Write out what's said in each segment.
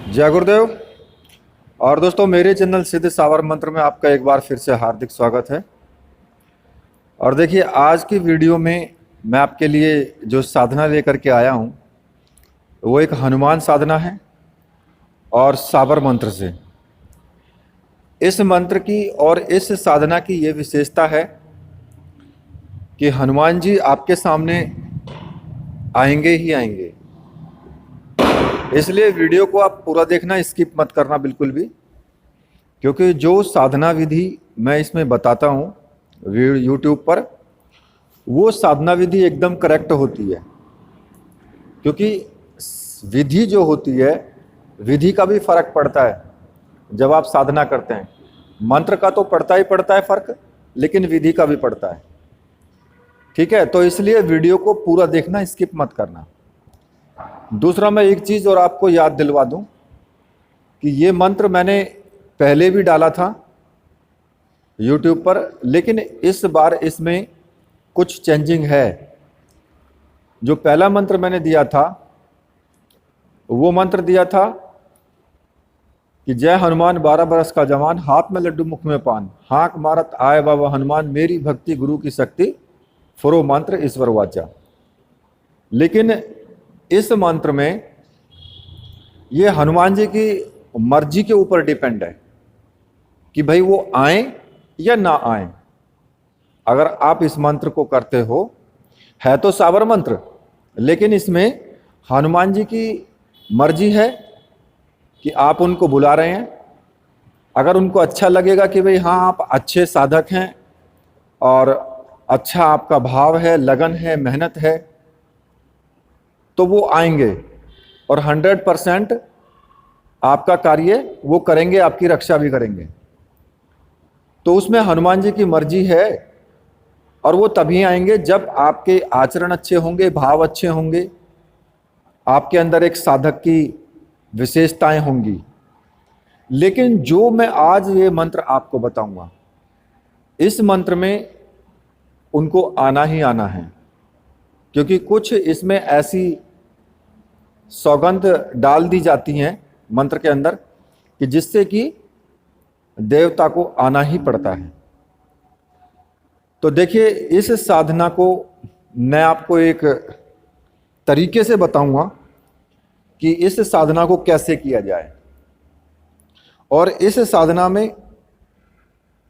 जय गुरुदेव। और दोस्तों, मेरे चैनल सिद्ध सावर मंत्र में आपका एक बार फिर से हार्दिक स्वागत है। और देखिए, आज की वीडियो में मैं आपके लिए जो साधना लेकर के आया हूँ वो एक हनुमान साधना है और साबर मंत्र से। इस मंत्र की और इस साधना की ये विशेषता है कि हनुमान जी आपके सामने आएंगे ही आएंगे। इसलिए वीडियो को आप पूरा देखना, स्किप मत करना बिल्कुल भी, क्योंकि जो साधना विधि मैं इसमें बताता हूँ यूट्यूब पर, वो साधना विधि एकदम करेक्ट होती है। क्योंकि विधि जो होती है, विधि का भी फर्क पड़ता है जब आप साधना करते हैं। मंत्र का तो पड़ता ही पड़ता है फर्क, लेकिन विधि का भी पड़ता है। ठीक है, तो इसलिए वीडियो को पूरा देखना, स्किप मत करना। दूसरा, मैं एक चीज़ और आपको याद दिलवा दूं कि ये मंत्र मैंने पहले भी डाला था YouTube पर, लेकिन इस बार इसमें कुछ चेंजिंग है। जो पहला मंत्र मैंने दिया था, वो मंत्र दिया था कि जय हनुमान 12 बरस का जवान, हाथ में लड्डू मुख में पान, हाँक मारत आए बाबा हनुमान, मेरी भक्ति गुरु की शक्ति, फुरो मंत्र ईश्वर वाचा। लेकिन इस मंत्र में ये हनुमान जी की मर्जी के ऊपर डिपेंड है कि भाई वो आए या ना आए। अगर आप इस मंत्र को करते हो, है तो साबर मंत्र, लेकिन इसमें हनुमान जी की मर्जी है कि आप उनको बुला रहे हैं। अगर उनको अच्छा लगेगा कि भाई हाँ, आप अच्छे साधक हैं और अच्छा आपका भाव है, लगन है, मेहनत है, तो वो आएंगे और 100% आपका कार्य वो करेंगे, आपकी रक्षा भी करेंगे। तो उसमें हनुमान जी की मर्जी है, और वो तभी आएंगे जब आपके आचरण अच्छे होंगे, भाव अच्छे होंगे, आपके अंदर एक साधक की विशेषताएं होंगी। लेकिन जो मैं आज ये मंत्र आपको बताऊंगा, इस मंत्र में उनको आना ही आना है, क्योंकि कुछ इसमें ऐसी सौगंध डाल दी जाती हैं मंत्र के अंदर कि जिससे कि देवता को आना ही पड़ता है। तो देखिए, इस साधना को मैं आपको एक तरीके से बताऊंगा कि इस साधना को कैसे किया जाए और इस साधना में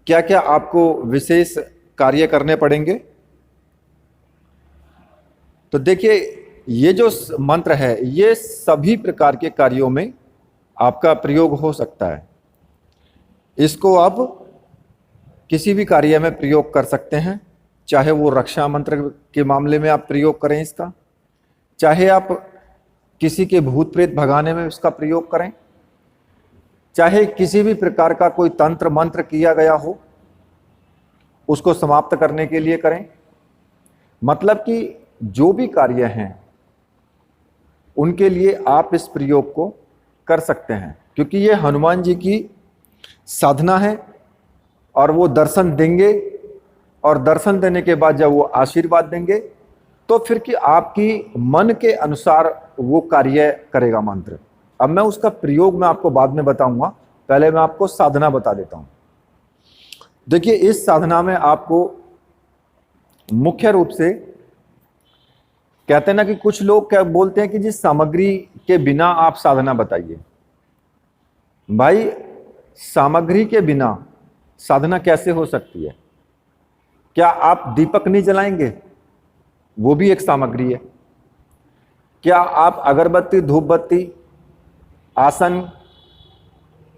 क्या क्या आपको विशेष कार्य करने पड़ेंगे। तो देखिए, ये जो मंत्र है, ये सभी प्रकार के कार्यों में आपका प्रयोग हो सकता है। इसको आप किसी भी कार्य में प्रयोग कर सकते हैं, चाहे वो रक्षा मंत्र के मामले में आप प्रयोग करें इसका, चाहे आप किसी के भूत प्रेत भगाने में इसका प्रयोग करें, चाहे किसी भी प्रकार का कोई तंत्र मंत्र किया गया हो उसको समाप्त करने के लिए करें। मतलब कि जो भी कार्य हैं उनके लिए आप इस प्रयोग को कर सकते हैं, क्योंकि ये हनुमान जी की साधना है और वो दर्शन देंगे, और दर्शन देने के बाद जब वो आशीर्वाद देंगे तो फिर कि आपकी मन के अनुसार वो कार्य करेगा मंत्र। अब मैं उसका प्रयोग मैं आपको बाद में बताऊंगा, पहले मैं आपको साधना बता देता हूं। देखिए, इस साधना में आपको मुख्य रूप से कहते हैं ना कि कुछ लोग क्या बोलते हैं कि जिस सामग्री के बिना आप साधना बताइए। भाई, सामग्री के बिना साधना कैसे हो सकती है? क्या आप दीपक नहीं जलाएंगे? वो भी एक सामग्री है। क्या आप अगरबत्ती, धूप बत्ती, आसन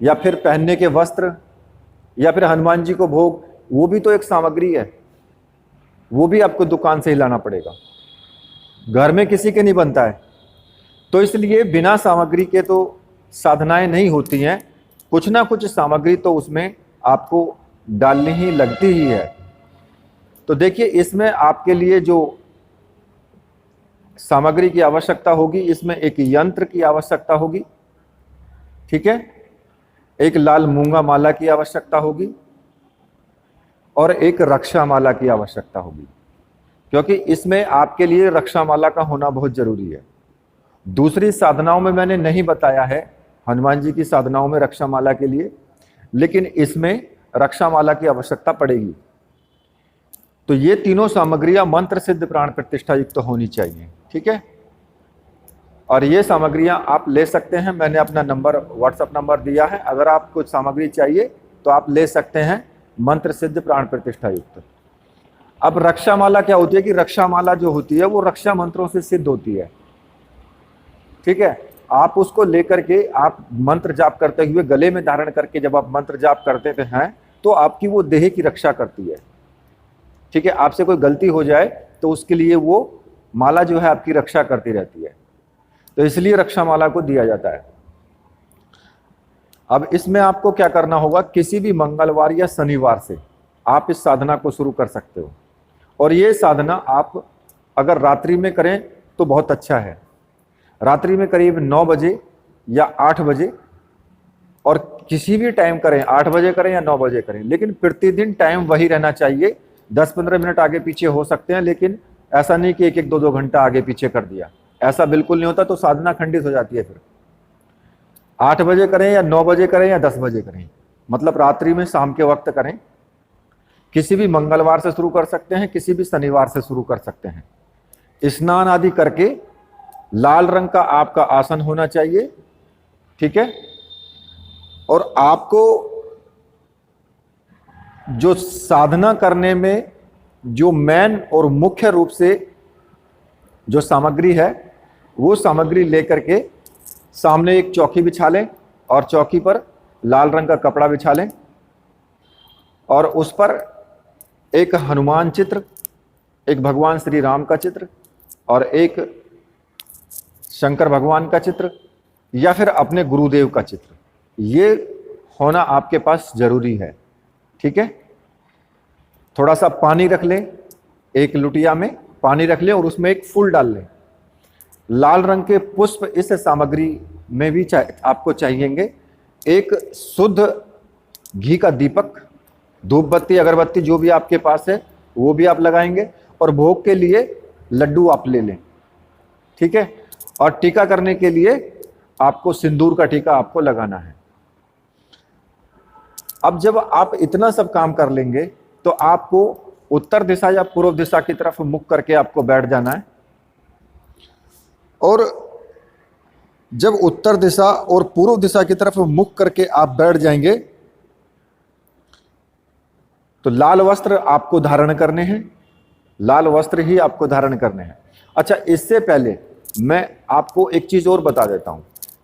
या फिर पहनने के वस्त्र या फिर हनुमान जी को भोग, वो भी तो एक सामग्री है। वो भी आपको दुकान से ही लाना पड़ेगा, घर में किसी के नहीं बनता है। तो इसलिए बिना सामग्री के तो साधनाएं नहीं होती हैं, कुछ ना कुछ सामग्री तो उसमें आपको डालनी ही लगती ही है। तो देखिए, इसमें आपके लिए जो सामग्री की आवश्यकता होगी, इसमें एक यंत्र की आवश्यकता होगी, ठीक है, एक लाल मूंगा माला की आवश्यकता होगी और एक रक्षा माला की आवश्यकता होगी, क्योंकि इसमें आपके लिए रक्षा माला का होना बहुत जरूरी है। दूसरी साधनाओं में मैंने नहीं बताया है हनुमान जी की साधनाओं में रक्षा माला के लिए, लेकिन इसमें रक्षा माला की आवश्यकता पड़ेगी। तो ये तीनों सामग्रियां मंत्र सिद्ध प्राण प्रतिष्ठा युक्त होनी चाहिए, ठीक है। और ये सामग्रियां आप ले सकते हैं, मैंने अपना नंबर व्हाट्सएप नंबर दिया है, अगर आप कुछ सामग्री चाहिए तो आप ले सकते हैं, मंत्र सिद्ध प्राण प्रतिष्ठा युक्त। अब रक्षा माला क्या होती है कि रक्षा माला जो होती है वो रक्षा मंत्रों से सिद्ध होती है, ठीक है। आप उसको लेकर के आप मंत्र जाप करते हुए गले में धारण करके जब आप मंत्र जाप करते हैं तो आपकी वो देह की रक्षा करती है, ठीक है। आपसे कोई गलती हो जाए तो उसके लिए वो माला जो है आपकी रक्षा करती रहती है, तो इसलिए रक्षा माला को दिया जाता है। अब इसमें आपको क्या करना होगा, किसी भी मंगलवार या शनिवार से आप इस साधना को शुरू कर सकते हो। और ये साधना आप अगर रात्रि में करें तो बहुत अच्छा है, रात्रि में करीब 9 बजे या 8 बजे, और किसी भी टाइम करें, 8 बजे करें या 9 बजे करें, लेकिन प्रतिदिन टाइम वही रहना चाहिए। 10-15 मिनट आगे पीछे हो सकते हैं, लेकिन ऐसा नहीं कि 1-1, 2-2 घंटा आगे पीछे कर दिया, ऐसा बिल्कुल नहीं होता, तो साधना खंडित हो जाती है। फिर 8 बजे करें या 9 बजे करें या 10 बजे करें, मतलब रात्रि में शाम के वक्त करें। किसी भी मंगलवार से शुरू कर सकते हैं, किसी भी शनिवार से शुरू कर सकते हैं। स्नान आदि करके लाल रंग का आपका आसन होना चाहिए, ठीक है। और आपको जो साधना करने में जो मेन और मुख्य रूप से जो सामग्री है वो सामग्री लेकर के सामने एक चौकी बिछा लें और चौकी पर लाल रंग का कपड़ा बिछा लें और उस पर एक हनुमान चित्र, एक भगवान श्री राम का चित्र और एक शंकर भगवान का चित्र या फिर अपने गुरुदेव का चित्र, ये होना आपके पास जरूरी है, ठीक है। थोड़ा सा पानी रख लें, एक लुटिया में पानी रख लें और उसमें एक फूल डाल लें। लाल रंग के पुष्प इस सामग्री में भी आपको चाहिएंगे। एक शुद्ध घी का दीपक, धूप बत्ती, अगरबत्ती जो भी आपके पास है वो भी आप लगाएंगे, और भोग के लिए लड्डू आप ले लें, ठीक है। और टीका करने के लिए आपको सिंदूर का टीका आपको लगाना है। अब जब आप इतना सब काम कर लेंगे तो आपको उत्तर दिशा या पूर्व दिशा की तरफ मुख करके आपको बैठ जाना है। और जब उत्तर दिशा और पूर्व दिशा की तरफ मुख करके आप बैठ जाएंगे तो लाल वस्त्र आपको धारण करने हैं, लाल वस्त्र ही आपको धारण करने हैं। अच्छा, इससे पहले मैं आपको एक चीज और बता देता हूं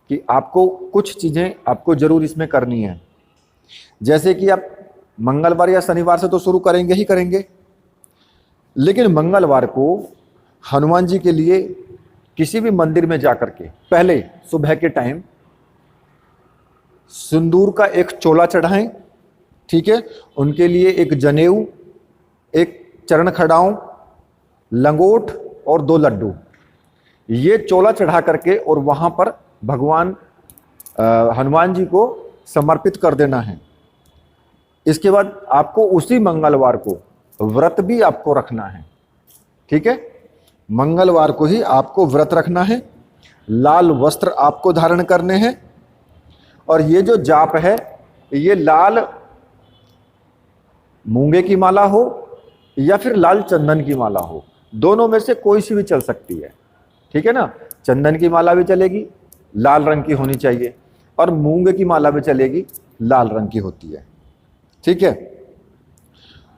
कि आपको कुछ चीजें आपको जरूर इसमें करनी है। जैसे कि आप मंगलवार या शनिवार से तो शुरू करेंगे ही करेंगे, लेकिन मंगलवार को हनुमान जी के लिए किसी भी मंदिर में जाकर के पहले सुबह के टाइम सिंदूर का एक चोला चढ़ाएं, ठीक है। उनके लिए एक जनेऊ, एक चरण खड़ाऊं, लंगोट और 2 लड्डू, ये चोला चढ़ा करके और वहां पर भगवान हनुमान जी को समर्पित कर देना है। इसके बाद आपको उसी मंगलवार को व्रत भी आपको रखना है, ठीक है। मंगलवार को ही आपको व्रत रखना है, लाल वस्त्र आपको धारण करने हैं, और ये जो जाप है ये लाल मूंगे की माला हो या फिर लाल चंदन की माला हो, दोनों में से कोई सी भी चल सकती है, ठीक है ना। चंदन की माला भी चलेगी, लाल रंग की होनी चाहिए, और मूंगे की माला भी चलेगी, लाल रंग की होती है, ठीक है।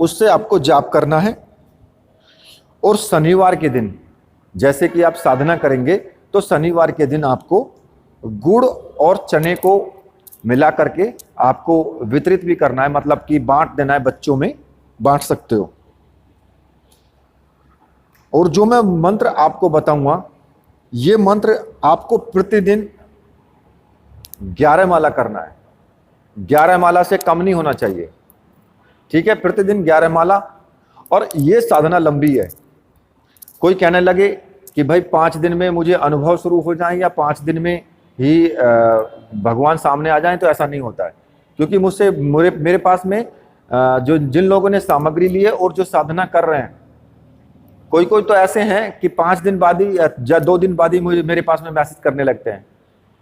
उससे आपको जाप करना है। और शनिवार के दिन जैसे कि आप साधना करेंगे तो शनिवार के दिन आपको गुड़ और चने को मिला करके आपको वितरित भी करना है, मतलब कि बांट देना है, बच्चों में बांट सकते हो। और जो मैं मंत्र आपको बताऊंगा ये मंत्र आपको प्रतिदिन 11 माला करना है, 11 माला से कम नहीं होना चाहिए, ठीक है। प्रतिदिन 11 माला। और ये साधना लंबी है। कोई कहने लगे कि भाई 5 दिन में मुझे अनुभव शुरू हो जाए या 5 दिन में ही भगवान सामने आ जाएं, तो ऐसा नहीं होता है। क्योंकि मुझसे मेरे पास में जो जिन लोगों ने सामग्री ली है और जो साधना कर रहे हैं, कोई तो ऐसे हैं कि 5 दिन बाद ही या 2 दिन बाद ही मुझे मेरे पास में मैसेज करने लगते हैं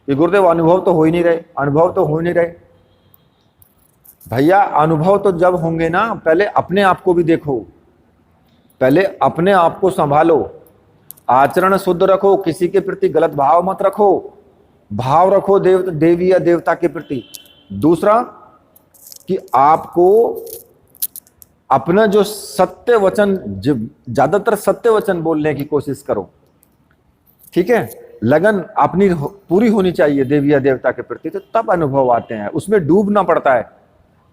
कि गुरुदेव अनुभव तो हो ही नहीं रहे, अनुभव तो हो ही नहीं रहे। भैया अनुभव तो जब होंगे ना, पहले अपने आप को भी देखो, पहले अपने आप को संभालो, आचरण शुद्ध रखो, किसी के प्रति गलत भाव मत रखो, भाव रखो देवी या देवता के प्रति। दूसरा कि आपको अपना जो सत्य वचन, ज्यादातर सत्य वचन बोलने की कोशिश करो, ठीक है। लगन अपनी पूरी होनी चाहिए देवी या देवता के प्रति, तो तब अनुभव आते हैं, उसमें डूबना पड़ता है।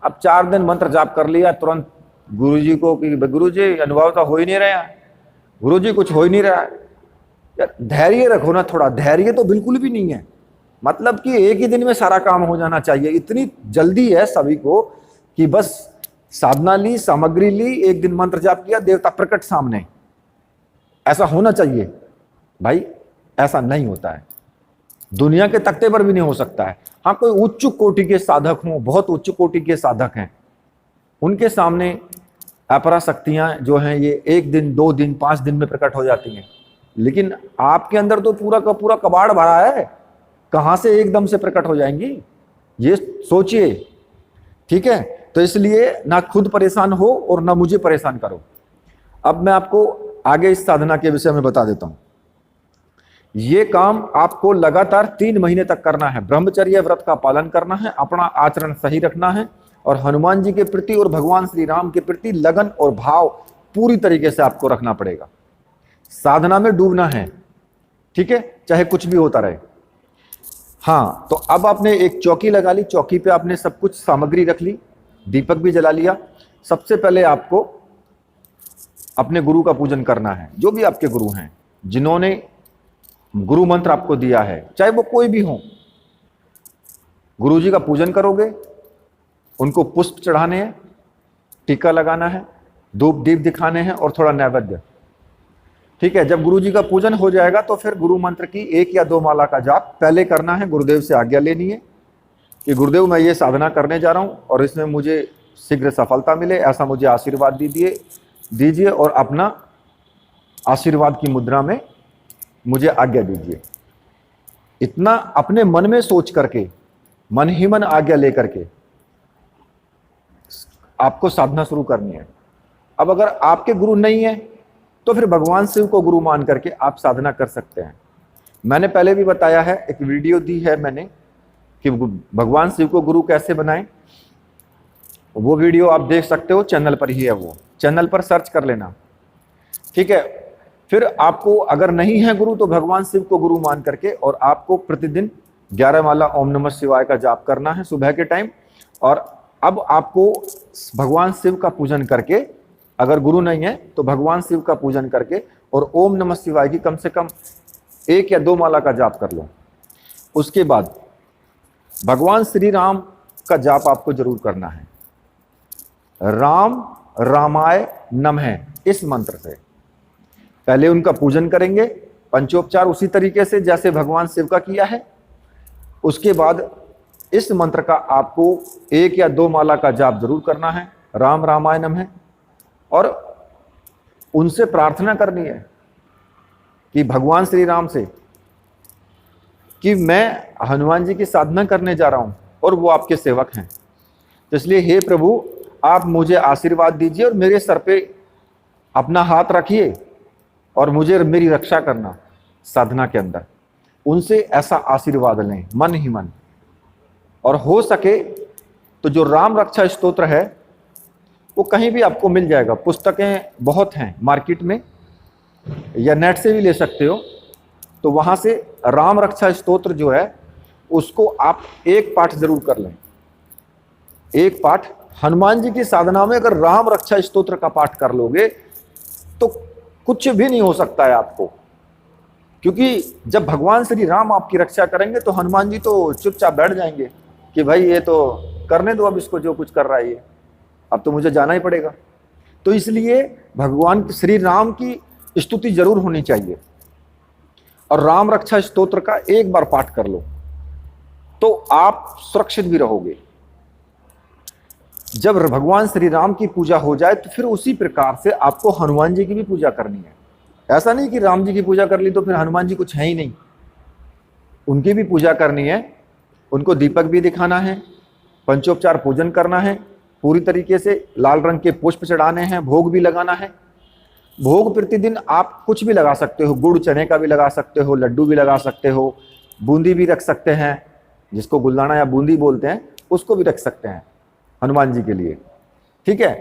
अब 4 दिन मंत्र जाप कर लिया, तुरंत गुरुजी को कि गुरुजी अनुभव तो हो ही नहीं रहा, गुरुजी कुछ हो ही नहीं रहा है। यार धैर्य रखो ना थोड़ा, धैर्य तो बिल्कुल भी नहीं है। मतलब कि एक ही दिन में सारा काम हो जाना चाहिए, इतनी जल्दी है सभी को कि बस साधना ली, सामग्री ली, एक दिन मंत्र जाप किया, देवता प्रकट सामने। ऐसा होना चाहिए भाई, ऐसा नहीं होता है, दुनिया के तख्ते पर भी नहीं हो सकता है। हाँ, कोई उच्च कोटि के साधक हों, बहुत उच्च कोटि के साधक हैं, उनके सामने अपराशक्तियां जो हैं ये 1 दिन 2 दिन 5 दिन में प्रकट हो जाती हैं। लेकिन आपके अंदर तो पूरा का पूरा कबाड़ भरा है, कहां से एकदम से प्रकट हो जाएंगी, ये सोचिए, ठीक है। तो इसलिए ना खुद परेशान हो और ना मुझे परेशान करो। अब मैं आपको आगे इस साधना के विषय में बता देता हूं। ये काम आपको लगातार 3 महीने तक करना है। ब्रह्मचर्य व्रत का पालन करना है, अपना आचरण सही रखना है, और हनुमान जी के प्रति और भगवान श्री राम के प्रति लगन और भाव पूरी तरीके से आपको रखना पड़ेगा। साधना में डूबना है, ठीक है, चाहे कुछ भी होता रहे। हाँ, तो अब आपने एक चौकी लगा ली, चौकी पे आपने सब कुछ सामग्री रख ली, दीपक भी जला लिया। सबसे पहले आपको अपने गुरु का पूजन करना है, जो भी आपके गुरु हैं, जिन्होंने गुरु मंत्र आपको दिया है, चाहे वो कोई भी हो। गुरु जी का पूजन करोगे, उनको पुष्प चढ़ाने हैं, टीका लगाना है, धूप दीप दिखाने हैं और थोड़ा नैवेद्य, ठीक है। जब गुरु जी का पूजन हो जाएगा तो फिर गुरु मंत्र की 1 या 2 माला का जाप पहले करना है। गुरुदेव से आज्ञा लेनी है कि गुरुदेव मैं ये साधना करने जा रहा हूँ और इसमें मुझे शीघ्र सफलता मिले, ऐसा मुझे आशीर्वाद दीजिए और अपना आशीर्वाद की मुद्रा में मुझे आज्ञा दीजिए। इतना अपने मन में सोच करके, मन ही मन आज्ञा लेकर के आपको साधना शुरू करनी है। अब अगर आपके गुरु नहीं है तो फिर भगवान शिव को गुरु मान करके आप साधना कर सकते हैं। मैंने पहले भी बताया है, एक वीडियो दी है मैंने कि भगवान शिव को गुरु कैसे बनाएं, वो वीडियो आप देख सकते हो, चैनल पर ही है, वो चैनल पर सर्च कर लेना, ठीक है। फिर आपको अगर नहीं है गुरु तो भगवान शिव को गुरु मान करके और आपको प्रतिदिन 11 माला ओम नमः शिवाय का जाप करना है सुबह के टाइम। और अब आपको भगवान शिव का पूजन करके, अगर गुरु नहीं है तो भगवान शिव का पूजन करके और ओम नमः शिवाय की कम से कम 1 या 2 माला का जाप कर लो। उसके बाद भगवान श्री राम का जाप आपको जरूर करना है, राम रामाय नमः, इस मंत्र से पहले उनका पूजन करेंगे, पंचोपचार उसी तरीके से जैसे भगवान शिव का किया है। उसके बाद इस मंत्र का आपको 1 या 2 माला का जाप जरूर करना है, राम रामाय नमः, और उनसे प्रार्थना करनी है कि भगवान श्री राम से कि मैं हनुमान जी की साधना करने जा रहा हूं और वो आपके सेवक हैं, तो इसलिए हे प्रभु आप मुझे आशीर्वाद दीजिए और मेरे सर पे अपना हाथ रखिए और मुझे मेरी रक्षा करना साधना के अंदर। उनसे ऐसा आशीर्वाद लें मन ही मन। और हो सके तो जो राम रक्षा स्तोत्र है वो कहीं भी आपको मिल जाएगा, पुस्तकें बहुत हैं मार्केट में, या नेट से भी ले सकते हो। तो वहां से राम रक्षा स्तोत्र जो है उसको आप 1 पाठ जरूर कर लें। 1 पाठ हनुमान जी की साधना में अगर राम रक्षा स्तोत्र का पाठ कर लोगे तो कुछ भी नहीं हो सकता है आपको, क्योंकि जब भगवान श्री राम आपकी रक्षा करेंगे तो हनुमान जी तो चुपचाप बैठ जाएंगे कि भाई ये तो करने दो, अब इसको जो कुछ कर रहा है ये, अब तो मुझे जाना ही पड़ेगा। तो इसलिए भगवान श्री राम की स्तुति जरूर होनी चाहिए और राम रक्षा स्तोत्र का 1 बार पाठ कर लो तो आप सुरक्षित भी रहोगे। जब भगवान श्री राम की पूजा हो जाए तो फिर उसी प्रकार से आपको हनुमान जी की भी पूजा करनी है। ऐसा नहीं कि राम जी की पूजा कर ली तो फिर हनुमान जी कुछ है ही नहीं, उनकी भी पूजा करनी है, उनको दीपक भी दिखाना है, पंचोपचार पूजन करना है, पूरी तरीके से लाल रंग के पुष्प चढ़ाने हैं, भोग भी लगाना है। भोग प्रतिदिन आप कुछ भी लगा सकते हो, गुड़ चने का भी लगा सकते हो, लड्डू भी लगा सकते हो, बूंदी भी रख सकते हैं, जिसको गुलदाना या बूंदी बोलते हैं उसको भी रख सकते हैं हनुमान जी के लिए। ठीक है,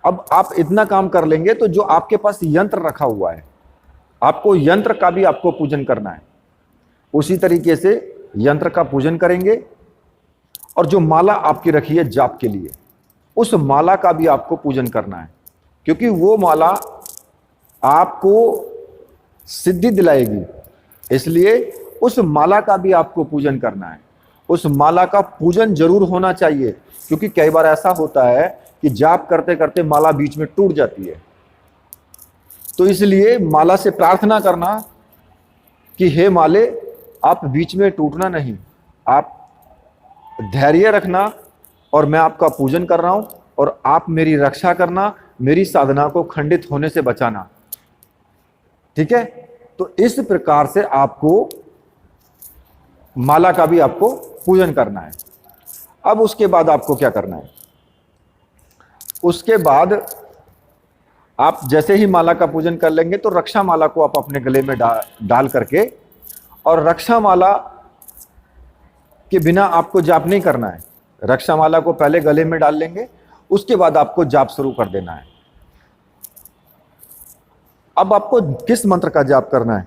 अब आप इतना काम कर लेंगे तो जो आपके पास यंत्र रखा हुआ है, आपको यंत्र का भी आपको पूजन करना है। उसी तरीके से यंत्र का पूजन करेंगे, और जो माला आपकी रखी है जाप के लिए, उस माला का भी आपको पूजन करना है, क्योंकि वो माला आपको सिद्धि दिलाएगी। इसलिए उस माला का भी आपको पूजन करना है। उस माला का पूजन जरूर होना चाहिए, क्योंकि कई बार ऐसा होता है कि जाप करते करते माला बीच में टूट जाती है। तो इसलिए माला से प्रार्थना करना कि हे माले, आप बीच में टूटना नहीं, आप धैर्य रखना, और मैं आपका पूजन कर रहा हूं, और आप मेरी रक्षा करना, मेरी साधना को खंडित होने से बचाना। ठीक है, तो इस प्रकार से आपको माला का भी आपको पूजन करना है। अब उसके बाद आपको क्या करना है, उसके बाद आप जैसे ही माला का पूजन कर लेंगे तो रक्षा माला को आप अपने गले में डाल करके, और रक्षा माला के बिना आपको जाप नहीं करना है। रक्षा माला को पहले गले में डाल लेंगे, उसके बाद आपको जाप शुरू कर देना है। अब आपको किस मंत्र का जाप करना है,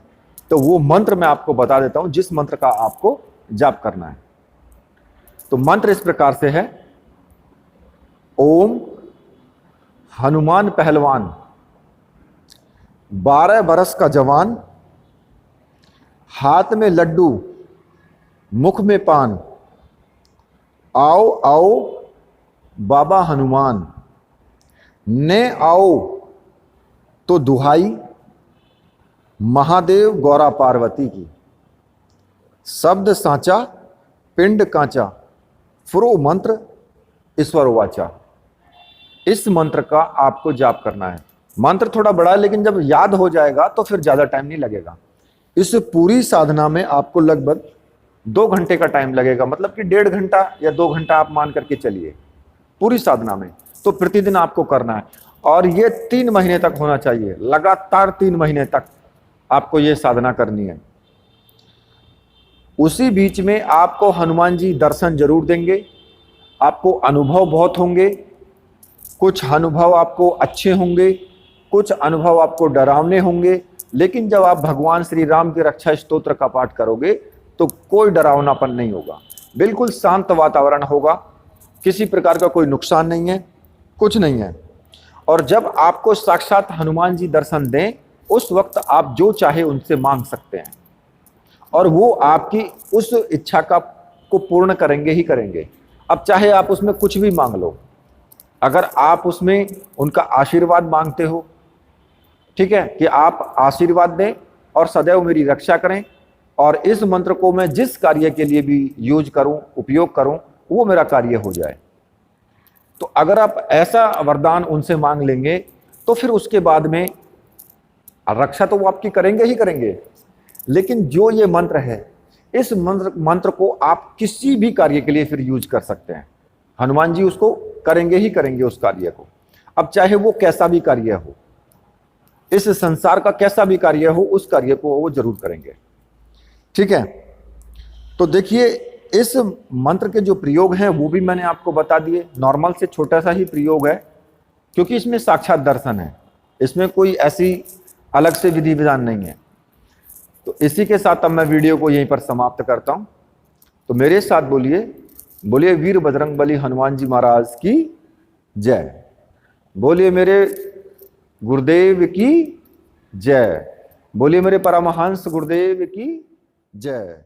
तो वो मंत्र मैं आपको बता देता हूं, जिस मंत्र का आपको जाप करना है। तो मंत्र इस प्रकार से है, ओम हनुमान पहलवान, 12 बरस का जवान, हाथ में लड्डू मुख में पान, आओ आओ बाबा हनुमान, ने आओ तो दुहाई महादेव गौरा पार्वती की, शब्द सांचा पिंड कांचा, फुरो मंत्र ईश्वर वाचा। इस मंत्र का आपको जाप करना है। मंत्र थोड़ा बड़ा है, लेकिन जब याद हो जाएगा तो फिर ज्यादा टाइम नहीं लगेगा। इस पूरी साधना में आपको लगभग 2 घंटे का टाइम लगेगा, मतलब कि 1.5 घंटा या 2 घंटा आप मान करके चलिए पूरी साधना में। तो प्रतिदिन आपको करना है, और ये 3 महीने तक होना चाहिए, लगातार 3 महीने तक आपको ये साधना करनी है। उसी बीच में आपको हनुमान जी दर्शन जरूर देंगे, आपको अनुभव बहुत होंगे। कुछ अनुभव आपको अच्छे होंगे, कुछ अनुभव आपको डरावने होंगे, लेकिन जब आप भगवान श्री राम के रक्षा स्तोत्र का पाठ करोगे तो कोई डरावनापन नहीं होगा, बिल्कुल शांत वातावरण होगा, किसी प्रकार का कोई नुकसान नहीं है, कुछ नहीं है। और जब आपको साक्षात हनुमान जी दर्शन दें, उस वक्त आप जो चाहे उनसे मांग सकते हैं, और वो आपकी उस इच्छा को पूर्ण करेंगे ही करेंगे। अब चाहे आप उसमें कुछ भी मांग लो, अगर आप उसमें उनका आशीर्वाद मांगते हो, ठीक है, कि आप आशीर्वाद दें और सदैव मेरी रक्षा करें, और इस मंत्र को मैं जिस कार्य के लिए भी यूज करूं, उपयोग करूं, वो मेरा कार्य हो जाए। तो अगर आप ऐसा वरदान उनसे मांग लेंगे तो फिर उसके बाद में रक्षा तो वो आपकी करेंगे ही करेंगे। लेकिन जो ये मंत्र है, इस मंत्र को आप किसी भी कार्य के लिए फिर यूज कर सकते हैं। हनुमान जी उसको करेंगे ही करेंगे उस कार्य को। अब चाहे वो कैसा भी कार्य हो, इस संसार का कैसा भी कार्य हो, उस कार्य को वो जरूर करेंगे। ठीक है, तो देखिए इस मंत्र के जो प्रयोग हैं वो भी मैंने आपको बता दिए। नॉर्मल से छोटा सा ही प्रयोग है, क्योंकि इसमें साक्षात दर्शन है, इसमें कोई ऐसी अलग से विधि विधान नहीं है। तो इसी के साथ अब मैं वीडियो को यहीं पर समाप्त करता हूं। तो मेरे साथ बोलिए, बोलिए वीर बजरंगबली हनुमान जी महाराज की जय, बोलिए मेरे गुरुदेव की जय, बोलिए मेरे परमहंस गुरुदेव की जय।